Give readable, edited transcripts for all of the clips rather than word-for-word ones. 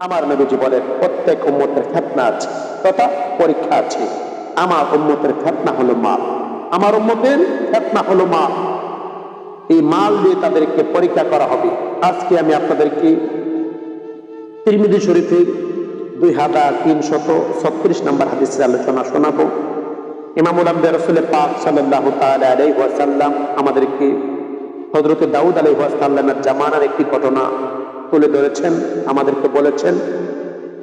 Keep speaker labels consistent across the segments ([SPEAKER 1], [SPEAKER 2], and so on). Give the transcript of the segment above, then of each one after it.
[SPEAKER 1] আমার নবীজি বলেন প্রত্যেক উম্মতের ফিতনা আছে তথা পরীক্ষা আছে। আমার উম্মতের ফিতনা হলো মাল। আমার উম্মতের ফিতনা হলো মাল। এই মাল দিয়ে তাদেরকে পরীক্ষা করা হবে। আজকে আমি আপনাদেরকে তিরমিজি শরীফের 2336 নম্বর হাদিসের আলোচনা শোনাবো। ইমামুল আম্বিয়া রাসূল পাক সাল্লাল্লাহু তাআলা আলাইহি ওয়াসাল্লাম আমাদেরকে হযরত দাউদ আলাইহিস সালামের জামানার একটি ঘটনা তুলে ধরেছেন। আমাদেরকে বলেছেন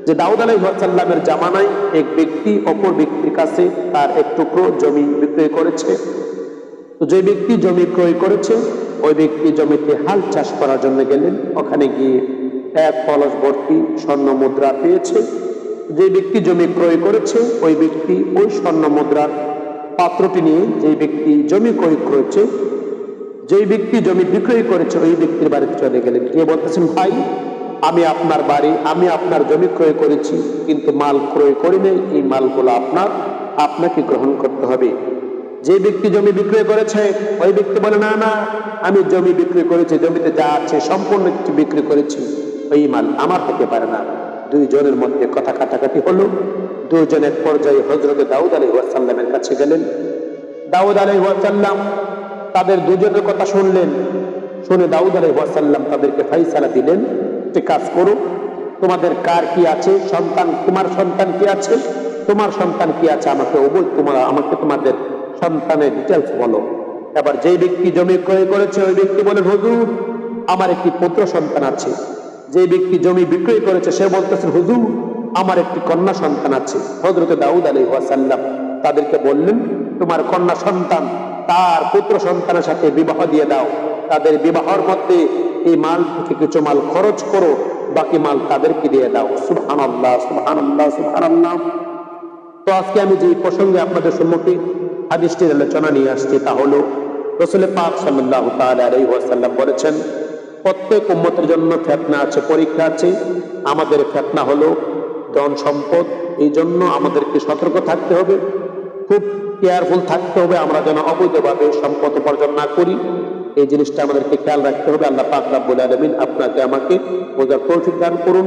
[SPEAKER 1] যে দাউদ আলাইহিস সালামের জামানায় এক ব্যক্তি অপর ব্যক্তির কাছে তার এক টুকরো জমি বিক্রয় করেছে। তো যে ব্যক্তি জমি ক্রয় করেছে ওই ব্যক্তি জমিতে হাল চাষ করার জন্য গেলেন। ওখানে গিয়ে এক কলস ভর্তি স্বর্ণ মুদ্রা পেয়েছে। যে ব্যক্তি জমি ক্রয় করেছে ওই ব্যক্তি ওই স্বর্ণ মুদ্রার পাত্রটি নিয়ে যে ব্যক্তি জমি ক্রয় করেছে, যেই ব্যক্তি জমি বিক্রয় করেছে ওই ব্যক্তির বাড়িতে চলে গেলেন। গিয়ে বলতেছেন, ভাই আমি আপনার বাড়ি, আমি আপনার জমি ক্রয় করেছি, কিন্তু মাল ক্রয় করি নাই, এই মালগুলো আপনাকে গ্রহণ করতে হবে। যে ব্যক্তি জমি বিক্রয় করেছে ওই ব্যক্তি বলে, না না, আমি জমি বিক্রি করেছি, জমিতে যা আছে সম্পূর্ণ কিছু বিক্রি করেছি, ওই মাল আমার হতে পারে না। দুইজনের মধ্যে কথা কাটাকাটি হলো। দুইজনের পর্যায়ে হযরত দাউদ আলাইহিস সালামের কাছে গেলেন। দাউদ আলাইহিস সালাম তাদের দুজনের কথা শুনলেন। শুনে দাউদ আলাইহিস সালাম তাদেরকে ফাইসালা দিলেন যে কাজ করো, তোমাদের কার কি আছে, সন্তান, তোমার সন্তান কি আছে, তোমার সন্তান কি আছে, আমাকে তোমাদের সন্তানের ডিটেলস বলো। এবার যে ব্যক্তি জমি ক্রয় করেছে ওই ব্যক্তি বলেন, হুজুর আমার একটি পুত্র সন্তান আছে। যে ব্যক্তি জমি বিক্রয় করেছে সে বলতেছে, হুজুর আমার একটি কন্যা সন্তান আছে। হযরত দাউদ আলাইহিস সালাম তাদেরকে বললেন, তোমার কন্যা সন্তান তার পুত্র সন্তানের সাথে বিবাহ দিয়ে দাও। তাদের বিবাহের মধ্যে এই মাল থেকে কিছু মাল খরচ করো, বাকি মাল তাদেরকে দিয়ে দাও। সুবহানাল্লাহ, সুবহানাল্লাহ, সুবহানাল্লাহ। তো আজকে আমি যে প্রসঙ্গে আপনাদের সম্মুখে হাদিসটির আলোচনা নিয়ে আসছি তা হলো রাসূল পাক সাল্লাল্লাহু তাআলা আলাইহি ওয়াসাল্লাম বলেছেন, প্রত্যেক উম্মতের জন্য ফিতনা আছে, পরীক্ষা আছে। আমাদের ফিতনা হলো ধন সম্পদ। এই জন্য আমাদেরকে সতর্ক থাকতে হবে, খুব কেয়ারফুল থাকতে হবে, আমরা যেন অবৈধভাবে সম্পদ উপার্জন না করি। এই জিনিসটা আমাদেরকে খেয়াল রাখতে হবে। আল্লাহ পাক রব্বুল আলামিন আপনাকে আমাকে বোঝার তৌফিক দান করুন।